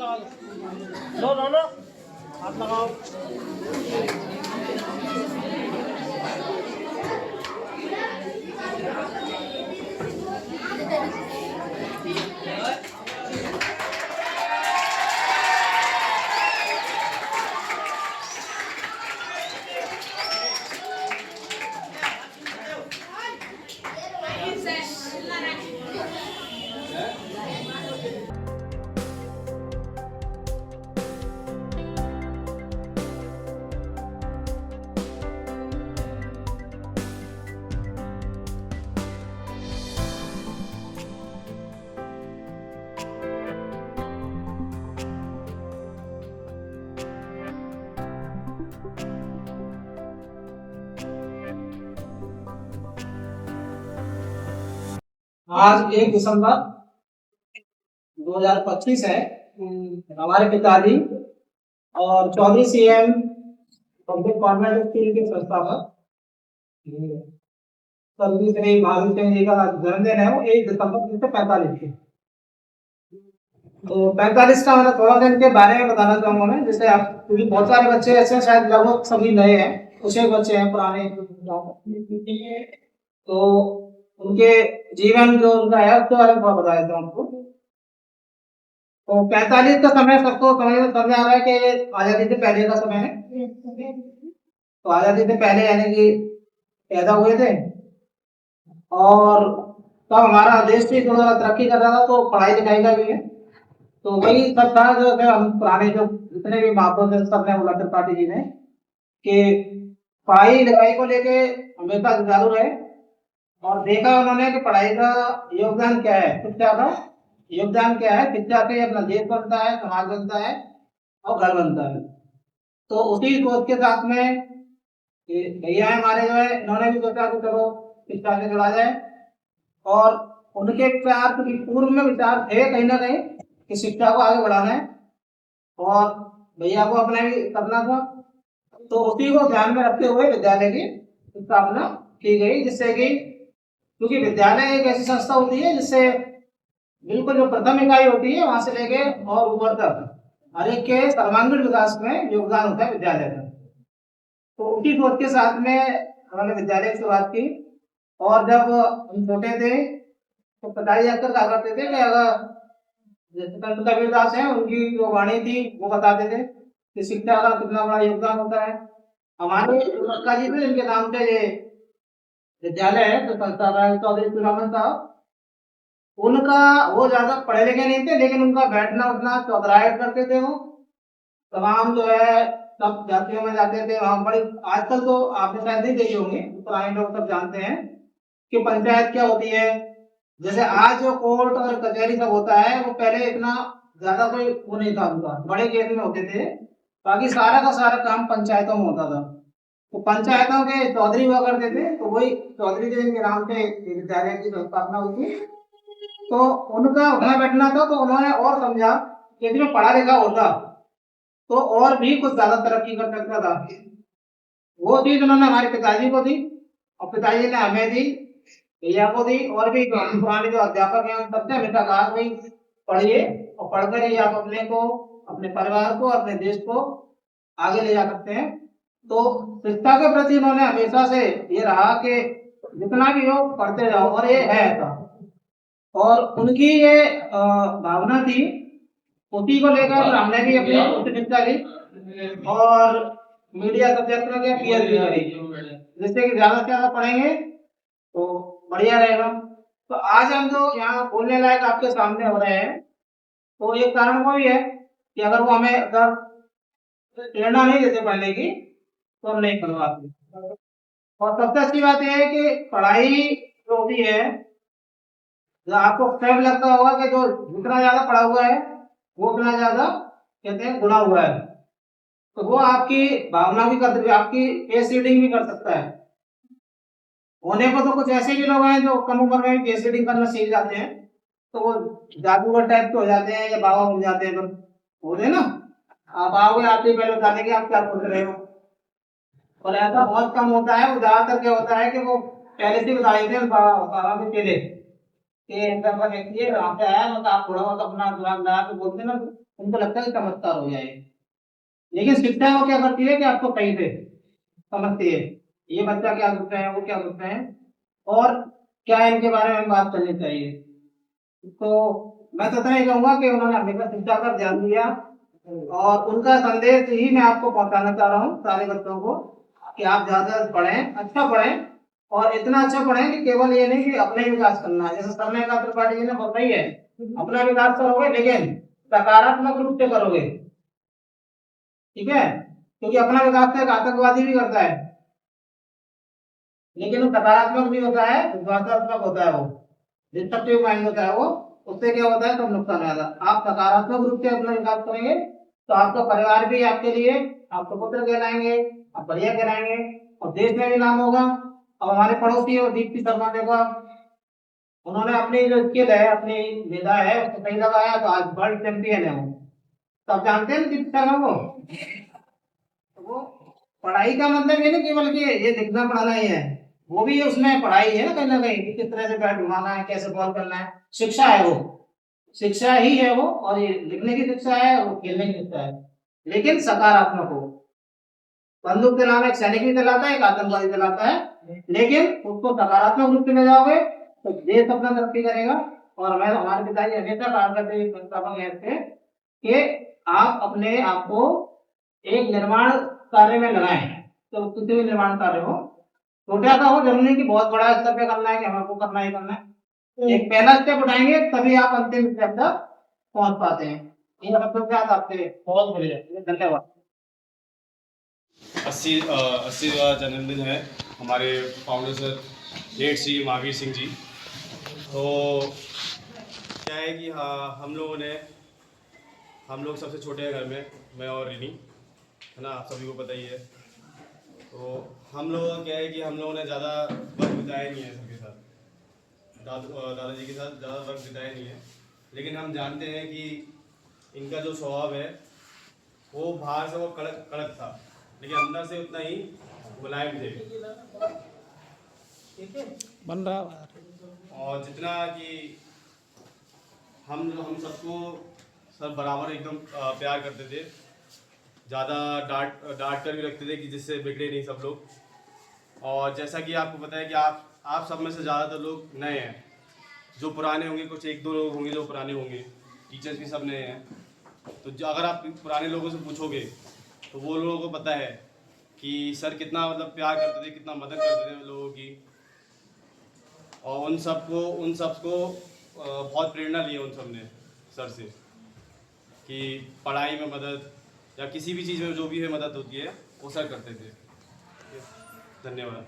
लगा दो। लो लो लो, हाथ लगाओ। आज 1 दिसंबर 2025 है। हमारे पिताजी और Chaudhary CM public convent school के संस्थापक स्वर्गीय श्री महावीर सिंह जी का जन्मदिन है। वो 1 दिसंबर 1945 के। तो 45 का मतलब थोड़ा सा इनके बारे में बताना चाहूंगा मैं। जैसे आप, क्योंकि बहुत सारे बच्चे ऐसे हैं, शायद लगभग सभी नए हैं, कुछ एक बच्चे हैं पुराने। तो उनके जीवन जो उनका है उसके बारे में थोड़ा बता देता हूँ आपको। तो 45 का समय सबको समझ आ रहा है कि ये आजादी से पहले का समय है। तो आजादी से पहले यानी कि पैदा हुए थे, और तब हमारा देश भी थोड़ा तरक्की कर रहा था, तो पढ़ाई लिखाई का भी है। तो वही सब था जो हम पुराने जो जितने भी महापुरुष हैं सब ने बोला त्रिपाठी जी ने कि पढ़ाई लिखाई को लेके हमेशा जुझारू रहे, और देखा उन्होंने कि पढ़ाई का योगदान क्या है, शिक्षा का योगदान क्या है। शिक्षा से अपना देश बनता है, समाज बनता है और घर बनता है। तो उसी सोच के साथ में भैया हमारे जो है, इन्होंने भी सोचा कि चलो शिक्षा से जुड़ा जाए, और उनके विचार पूर्व में विचार थे कहीं ना कहीं कि शिक्षा को आगे बढ़ाना है, और भैया को अपना भी करना था। तो उसी को ध्यान में रखते हुए विद्यालय की स्थापना की गई, जिससे कि क्योंकि विद्यालय एक ऐसी संस्था होती है जिससे बिल्कुल जो प्रथम इकाई होती है वहां से लेके और ऊपर तक हर एक के सर्वांगीण विकास में योगदान होता है विद्यालय का। तो उसी सोच के साथ में हमने विद्यालय की शुरुआत की। और जब हम छोटे थे तो पिताजी अक्सर कहा करते थे कि अगर जैसे संत कबीरदास हैं, उनकी जो वाणी थी वो बताते थे कि शिक्षा का कितना बड़ा योगदान होता है। हमारे कक्का जी थे जिनके नाम से ये विद्यालय है, तो संस्था चौधरी सुरामन साहब, उनका वो ज्यादा पढ़े लिखे नहीं थे, लेकिन उनका बैठना उठना चौधराहट करते थे। वो तमाम जो है सब जातियों में जाते थे वहां। बड़ी आजकल तो आपने शायद नहीं देखे होंगे, पुराने लोग सब जानते हैं कि पंचायत क्या होती है। जैसे आज जो कोर्ट और कचहरी सब होता है, वो पहले इतना ज्यादा कोई वो नहीं था उनका, बड़े केस में होते थे। बाकी सारा का सारा काम पंचायतों में होता था। तो पंचायतों के चौधरी हुआ करते थे, तो वही चौधरी जी के नाम से विद्यालय की स्थापना हुई थी। तो उनका उठना बैठना था, तो उन्होंने और समझा कि यदि मैं पढ़ा लिखा होता तो और भी कुछ ज्यादा तरक्की कर सकता था। वो चीज उन्होंने हमारे पिताजी को दी, और पिताजी ने हमें दी, भैया को दी, और भी पुराने जो अध्यापक हैं उन सबसे हमेशा कहा भाई पढ़िए, और पढ़कर ही आप अपने को, अपने परिवार को, अपने देश को आगे ले जा सकते हैं। तो शिक्षा के प्रति उन्होंने हमेशा से ये रहा कि जितना भी हो पढ़ते जाओ, और ये है ऐसा। और उनकी ये भावना थी, उसी को लेकर हमने भी अपनी उच्च शिक्षा ली, और मीडिया सब्जेक्ट में पीएचडी करी, जिससे कि ज्यादा से ज्यादा पढ़ेंगे तो बढ़िया रहेगा। तो आज हम जो यहाँ बोलने लायक आपके सामने हो रहे हैं, तो एक कारण वो भी है कि अगर वो हमें अगर प्रेरणा नहीं देते पढ़ने की तो हम नहीं करवाते। और सबसे अच्छी बात यह है कि पढ़ाई जो होती है, जो आपको स्वयं लगता होगा कि जो जितना ज्यादा पढ़ा हुआ है वो उतना ज्यादा कहते हैं गुणा हुआ है। तो वो आपकी भावना भी कर, आपकी फेस रीडिंग भी कर सकता है। होने को तो कुछ ऐसे भी लोग हैं जो कम उम्र में भी फेस रीडिंग करना सीख जाते हैं, तो वो जादूगर टाइप के हो जाते हैं या बाबा बन जाते हैं। बोले ना, आप आओगे आप ही पहले बताने की आप क्या बोल रहे हो। और ऐसा बहुत कम होता है। वो ज्यादातर क्या होता है कि वो पहले से बता देते हैं बाबा के चेले कि इनका पर व्यक्ति है वहां पे आया ना, तो आप थोड़ा बहुत अपना दिमाग लगा के बोलते ना, तो उनको लगता है कि चमत्कार हो जाए। लेकिन शिक्षा वो क्या करती है कि आपको सही से समझती है, ये बच्चा क्या सोच रहे हैं, वो क्या सोच रहे हैं, और क्या इनके बारे में बात करनी चाहिए। तो मैं तो इतना ही कहूंगा कि उन्होंने हमेशा शिक्षा पर ध्यान दिया, और उनका संदेश ही मैं आपको पहुंचाना चाह रहा हूँ सारे बच्चों को, कि आप ज्यादा पढ़ें, अच्छा पढ़ें, और इतना अच्छा पढ़ें कि केवल ये नहीं कि अपने ही विकास करना है। जैसे सरने का त्रिपाठी जी ने बताई है, अपना विकास करोगे लेकिन सकारात्मक रूप से करोगे, ठीक है, क्योंकि अपना विकास तो एक आतंकवादी भी करता है, लेकिन वो सकारात्मक भी होता है, विकासात्मक होता है, वो डिस्ट्रक्टिव माइंड होता है वो, उससे क्या होता है सब नुकसान होता है। आप सकारात्मक रूप से अपना विकास करेंगे तो आपका परिवार भी आपके लिए, आपको पुत्र कहलाएंगे, आप बढ़िया कहलाएंगे, और देश में भी नाम होगा। अब हमारे पड़ोसी है वो दीप्ति शर्मा, देखो आप, उन्होंने अपनी जो स्किल है, अपनी विधा है, उसको सही लगाया तो आज वर्ल्ड चैंपियन है वो। तो आप जानते हैं ना दीप्ति शर्मा को, तो वो पढ़ाई का मतलब ये नहीं केवल कि ये लिखना पढ़ाना ही है, वो भी उसमें पढ़ाई है ना कहीं कि किस तरह से बैट घुमाना है, कैसे बॉल करना है, शिक्षा है वो, शिक्षा ही है वो। और ये लिखने की शिक्षा है और खेलने की शिक्षा है, लेकिन सकारात्मक हो। बंदूक चलाना एक सैनिक भी चलाता है, एक आतंकवादी चलाता है, लेकिन उसको सकारात्मक रूप से ले जाओगे तो देश अपना तरक्की करेगा। और हमें हमारे पिताजी हमेशा कहा करते थे, संस्थापक हैं इसके, कि आप अपने आप को एक निर्माण कार्य में लगाएं। तो किसी भी निर्माण कार्य हो, छोटा सा हो, जरूरी नहीं कि बहुत बड़ा स्तर पे करना है कि हमको करना ही करना है। एक पहला स्टेप उठाएंगे तभी आप अंतिम स्टेप तक पहुंच पाते हैं। इन शब्दों के साथ आपसे बहुत बढ़िया, धन्यवाद। 80वां जन्मदिन है हमारे founder sir late Shri Mahavir Singh ji. तो क्या है कि हाँ, हम लोग सबसे छोटे हैं घर में, मैं और रिनी, है ना, आप सभी को पता ही है। तो हम लोगों का क्या है कि हम लोगों ने ज़्यादा वक्त बिताया नहीं है सबके साथ, दादाजी के साथ ज़्यादा वक्त बिताया नहीं है। लेकिन हम जानते हैं कि इनका जो स्वभाव है वो बाहर से वो कड़क कड़क था, लेकिन अंदर से उतना ही मुलायम थे। बन रहा। और जितना कि हम सबको सर बराबर एकदम प्यार करते थे, ज़्यादा डांट कर भी रखते थे कि जिससे बिगड़े नहीं सब लोग। और जैसा कि आपको पता है कि आप सब में से ज़्यादातर लोग नए हैं, जो पुराने होंगे कुछ एक दो लोग होंगे जो पुराने होंगे, टीचर्स भी सब नए हैं। तो अगर आप पुराने लोगों से पूछोगे तो वो लोगों को पता है कि सर कितना मतलब प्यार करते थे, कितना मदद करते थे लोगों की। और उन सबको बहुत प्रेरणा ली है उन सब ने सर से, कि पढ़ाई में मदद या किसी भी चीज़ में जो भी है मदद होती है वो सर करते थे। धन्यवाद।